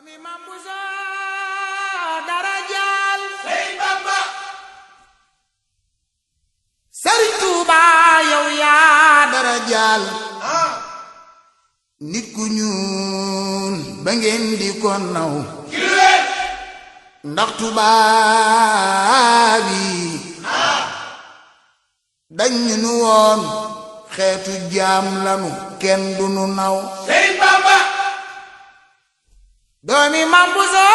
doomi Mam Buso dara jaal Sëriñ Bamba Sëriñ Tuuba yow yaa dara jaal nit ku ñuul ba ngeen di ko naw ci lu wér ndax tubaab yi dañ ñu woon xeetu jaam lanu kenn du nu naw Sëriñ Bamba doomi Mam Buso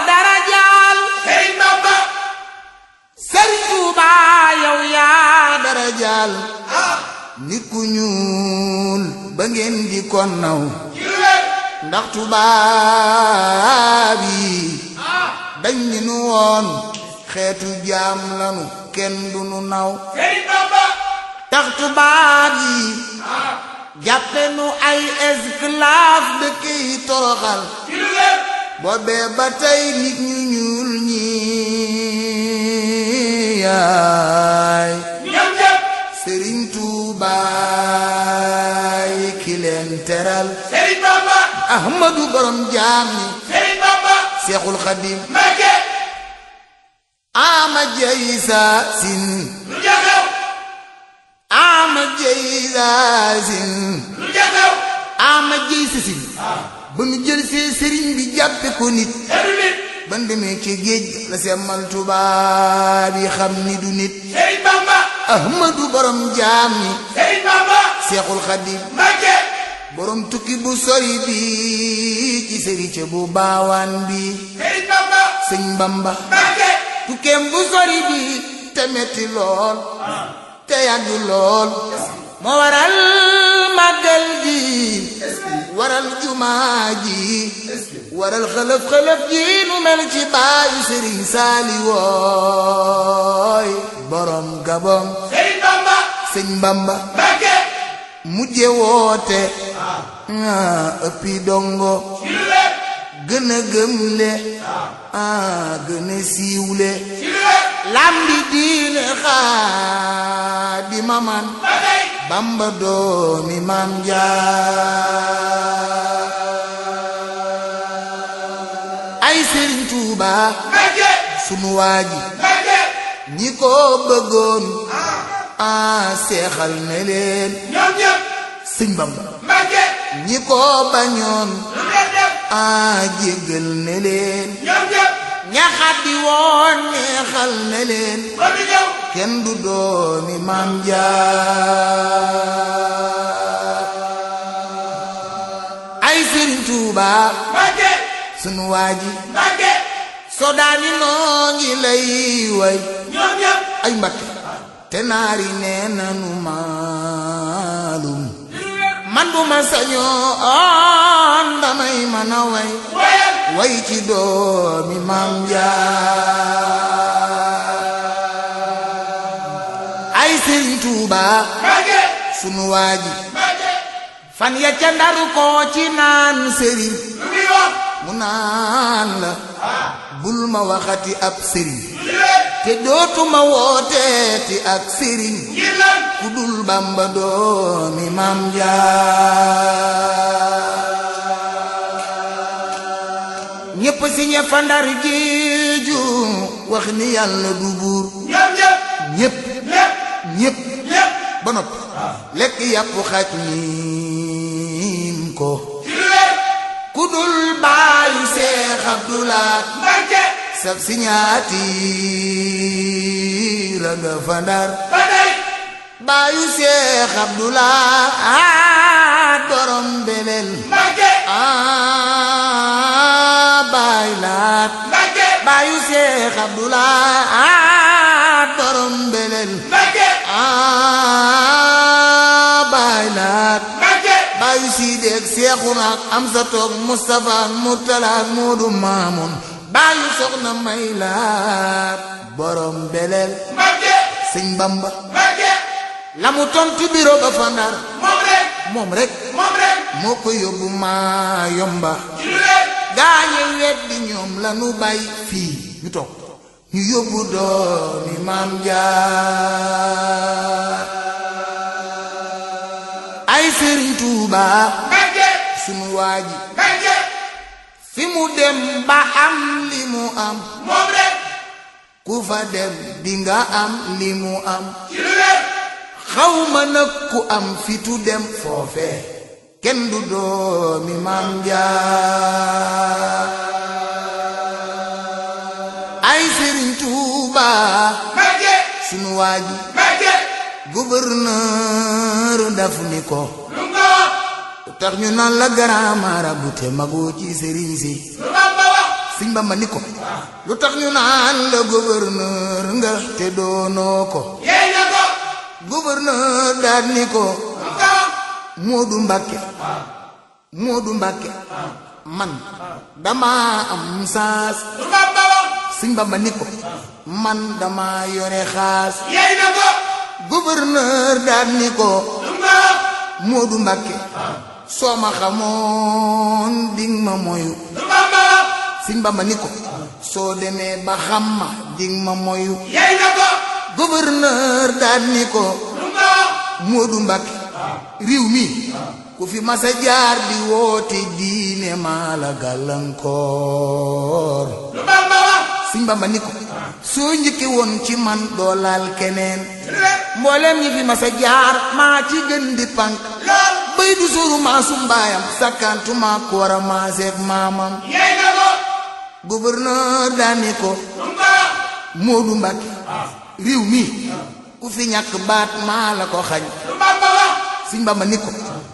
dara jaal Sëriñ Bamba Sëriñ Tuuba yow yaa dara jaal nit ku ñuul ba ngeen di ko naw ci lu wér ndax tubaab yi dañ ñu woon xeetu jaam lanu kenn du nu naw Sëriñ Bamba tax tubaab yi jàppe nu ay esclave dëkk yi toroxal ci lu wér boobee ba tey nit ñu ñuul ñi yaay ñoom ñëpp Sëriñ Tuubaay ki leen teral Sëriñ Bamba Ahmadu borom jaam ñi Sëriñ Bamba Seexul Xadim Mbakke ama jaysa sin lu jaxew ama jaysa sin lu jaxew ama jaysa sin ba mu jël see sëriñ bi jàppe ko nit seru nit ban demee ci géej la semmal tubaab yi xam ni du nit Sëriñ Bamba Ahmadu borom jaam ñi Sëriñ Bamba Seexul Xadim Mbakke borom tukki bu sori bi ci sëriñ bu baawaan bi Sëriñ Bamba sëñ Bamba Mbakke tukkeem bu sori bi te metti lool te yàgg lool moo waral màggal gi waral jumaa ji waral xëlëf-xëlëf ji nu mel ci baayu sëriñ Saali wooy borom Gabon Sëriñ Bamba sëñ Bamba Mbakke mujje woote ëppi dongo ci lu wér gën a gëmle gën a siiwle ci lu wér lambi diine Xaadima man ba tey Bamba doomi Maam Jaara ay Sëriñ Tuuba Mbakke sunu waaji Mbakke ñi ko bëggoon seexal ne leen ñoom ñëpp sëñ Bamba Mbakke ñi ko bañoon lu leen def jéggal ne leen ñoom ñëpp ñaxat di woon neexal ne leen ba du ñëw kenn du doomi Maam Jaara ay Sëriñ Tuuba Mbakke sunu waaji Mbakke sodaani noo ngi lay way ñoom ñëpp ay Mbakke te naari nee nanu maalum man bu ma sañoon damay mën a way wayal way ci doomi Maam Jaara ay Sëriñ Tuuba Mbakke sunu waaji Mbakke fan ya ca Ndaru ko ci naan sëriñ lu muy wax mu naan la bul ma waxati ab sëriñ lu wér te dootuma wooteeti ak sëriñ ngir lan ku dul Bamba doomi Maam Jaara ñépp si ñe fa Ndar géeju wax ni yàlla du buur ñoom ñëpp ñépp ñëpp ñépp ñëpp ba noppi lekk yàpp xaj niim ko ci lu wér ku dul baayu Seex Abdulaat Mbakke sab si ñaati ra nga fa Ndar ba tey baayu Seex Abdulaat borom belel Mbakke baay laat Mbakke baayu Seex Abdulaat borom belel Mbakke baay laat Mbakke baayu Siideek Seexuna ak Amsa toog Mustafa ak Murtala ak Moodu Maamun baayu Soxna May laat borom belel Mbakke sëñ Bamba Mbakke la mu tontu biro ba fa Ndar moom rek moom rek moo ko yóbbu maa yomba ci lu wér gaañe weddi ñoom la nu bay fii ñu toog ñu yóbbu doomi Maam Jaara ay Sëriñ Tuuba Mbakke sunu waaji Mbakke fi mu dem ba am li mu am moom rek ku fa dem dinga am li mu am ci lu wér xawma nag ku am fitu dem foofe kenn du doomi Maam Jaar ay Sëriñ Tuuba Mbàkke sunu waaji Mbàkke gouverneur daf ni ko lu nga wax tax ñu naan la grand marabout te magoo ci sëriñ si lu Bamba wax Sëñ Bamba ni ko lu tax ñu naan la gouverneur nga te doonoo ko yeey na ko gouverneur daal ni ko lu nga wax Moodu Mbàkke Moodu Mbàkke man dama am saas lu Bamba wax Sëñ Bamba ni ko man dama yore xaas yeey na ko gouverneur daal ni ko lu nga wax Moodu Mbàkke soo ma xamoon ding ma moyu lu Bamba wax Sëñ Bamba ni ko soo demee ba xam ma ding ma moyu yeey na ko gouverneur daal ni ko lu nga wax Moodu Mbàkke réew mi ku fi masa jaar di woote diine maa la gàllankoor lu Bamba wax Sëñ Bamba ni ko soo njëkke woon ci man doo laal keneen ci lu wér mboolem ñi fi masa jaar maa ci gën di pànk lool bay du sóoru maasu mbaayam sakkantuma ko war a maaseeg maamam yeey na ko gouverneur daani ko lu nga wax Moodu Mbàkke réew mi ku fi ñàkk baat maa la ko xañ lu Bamba wax Sëñ Bamba ni ko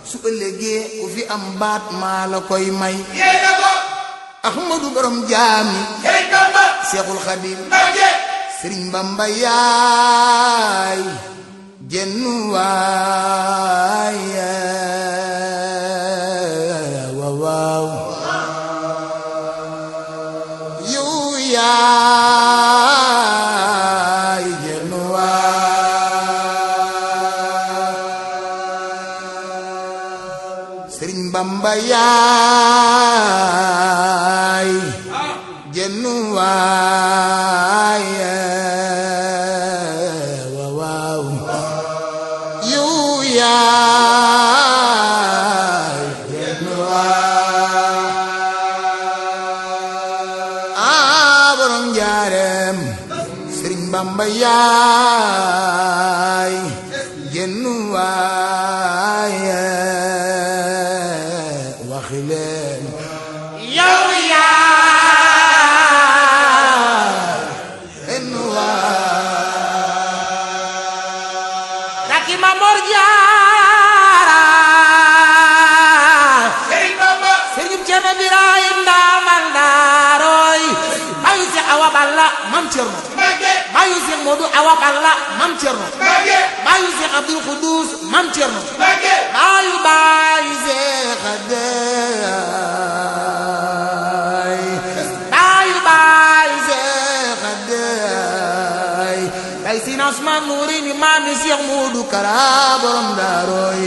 su ëllëgee ku fi am baat maa la koy may yeey na ko Ahmadu borom jaami yeey Bamba Seexul Xadim Mbàkke Sëriñ Bamba yaay jenn waay waaw yow yaay jenn waay Sëriñ Bamba yaay jenn waay waaw yow yaay jenn waay borom njaareem Sëriñ Bamba yaay jenn waay waxi leen yow yaay jenn waay rakki ma Mor Jaara yeey Bamba Sëriñ Cerno Birahim ndaamal daarooy bayu si Awa Balla Mam Cerno Mbàkke bayu si Moodu Awa Balla Mam Cerno Mbàkke bayu si Abdul Xudus Mam Cerno Mbàkke bayu Seex Adeey bayu Seex Adeey bay si Usmaan Nuuri ni maami Seex Moodu Kara borom daarooy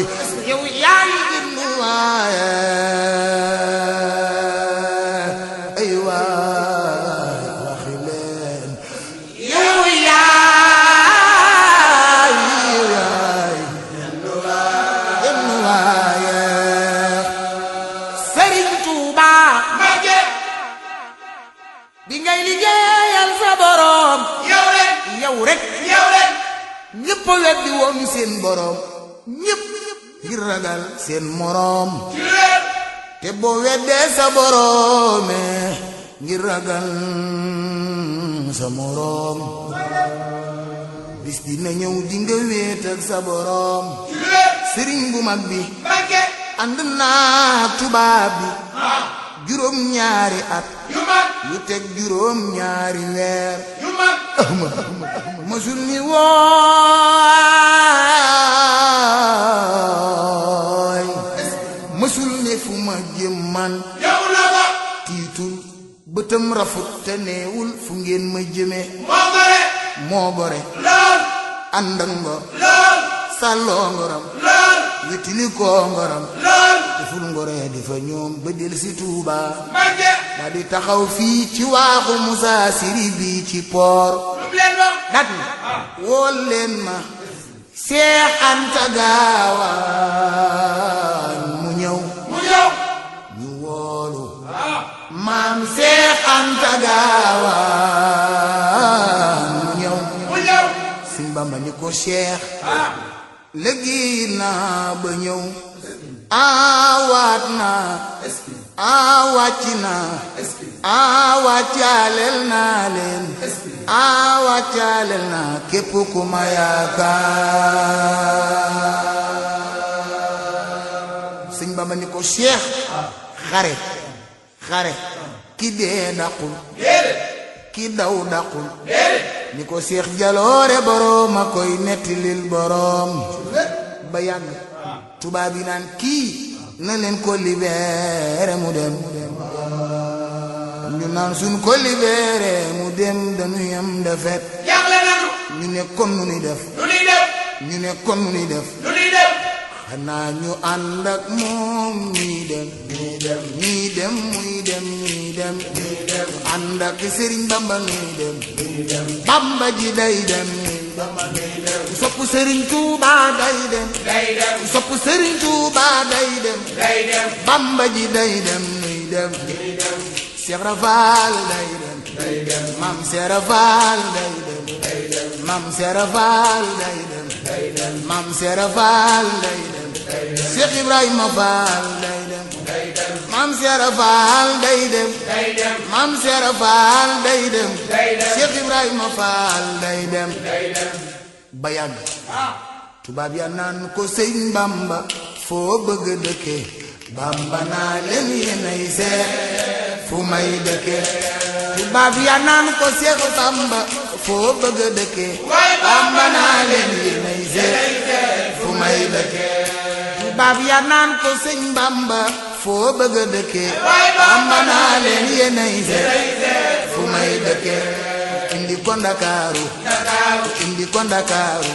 yow yaay ginnu waaye ay waay waxi leen yow yaay ginnu waaye Sëriñ Tuuba Mbàkke bi ngay liggéeyal sa borom yow rek yow rek yow rek ñëpp a weddi woon seen borom ñëpp ngir ragal seen moroom ci lu wér te boo weddee sa boroome ngir ragal sa moroom bis dina ñëw dinga wéet ak sa boroom ci lu wér sëriñ bu mag bi Mbàkke ànd naa tubaab bi juróom ñaari at yu mag yu teg juróom ñaari weer yu mag mësul ni wooy mësul ne fu ma jëm man yow na ko tiitul bëtam rafut te neewul fu ngeen ma jëme moo gore moo gore lool àndak ngor lool sàlloo ngoram lool wetili koo ngoram lool deful ngoree di fa ñoom ba del si Tuuba Mbàkke daa di taxaw fii ci waaxu Musa Siri bi ci poor lu mu leen wax dat na wool leen ma Seex Anta Gaawaan mu ñëw mu ñëw ñu woolu maam Seex Anta Gaawaan mu ñëw Sëñ Bamba ni ko Seex léegi naa ba ñëw awaat naa wàcc naa wàccaaleel naa leen wàccaaleel naa képp ku ma yaakaar Sëñ Bamba ni ko Seex xare ki dee daqul ki daw daqul ni ko Seex jaloore boroom a koy nettilil boroom ba yàgg tubaab yi naan kii na leen ko libéré mu dem ñu naan suñ ko libéré mu dem dañuy am defet jaaxle nañu ñu ne kon nu ñuy def ñu ne kon nu ñuy def xanaa ñu ànd ak moom ñuy dem ànd ak Sëriñ Bamba ñuy dem Bamba ji day dem ku sopp Sëriñ Tuuba day dem ku sopp Sëriñ Tuuba day dem Bamba ji day dem ñuy dem Seex Rafal day dem Maam Seex Rafal day dem Maam Seex Rafal day dem Maam Seex Rafal day dem Seex Ibrahima Faal day dem Maam Seex Rafal day dem Maam Seex Rafal day dem Seex Ibrahima Faal day dem ba yàgg tubaab ya naan ko Sëñ Bamba foo bëgg dëkke Bamba naa leen yéenay seet fu may dëkke tubaab ya naan ko Seex Bamba foo bëgg dëkke Bamba naa leen yéenay seet fu may dëkke tubaab ya naan ko Sëñ Bamba foo bëgg dëkke Bamba naa leen yéenay seet fu may dëkke indi ko Ndakaaru indi ko Ndakaaru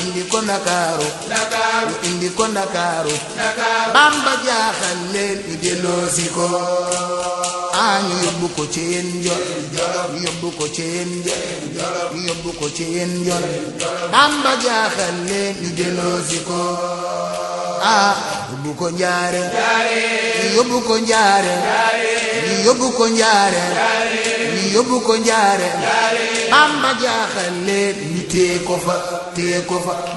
indi ko Ndakaaru indi ko Ndakaaru Bamba jaaxal leen ñu delloosi ko ñu yóbbu ko ci yéen jol ñu yóbbu ko ci yéen jol ñu yóbbu ko ci yéen jol Bamba jaaxal leen ñu delloosi ko yóbbu ko Njaare ñu yóbbu ko Njaare ñu yóbbu ko Njaare ñu yóbbu ko Njaare Bamba jaaxal leen ñu téye ko fa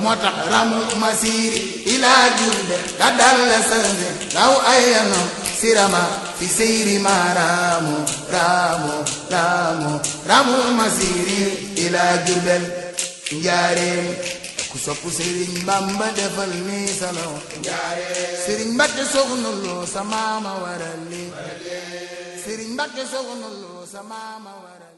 moo tax ramu masiri ilaa Jurbel ka dalla sanze law ayano sirama fi seyri ma ramu masiri ilaa Jurbel Njaareem ku sopp Sëriñ Bamba defal ni salo Sëriñ Mbàkke Soxna Lo sa maama waral li Sëriñ Mbàkke Soxna Lo sa maama waral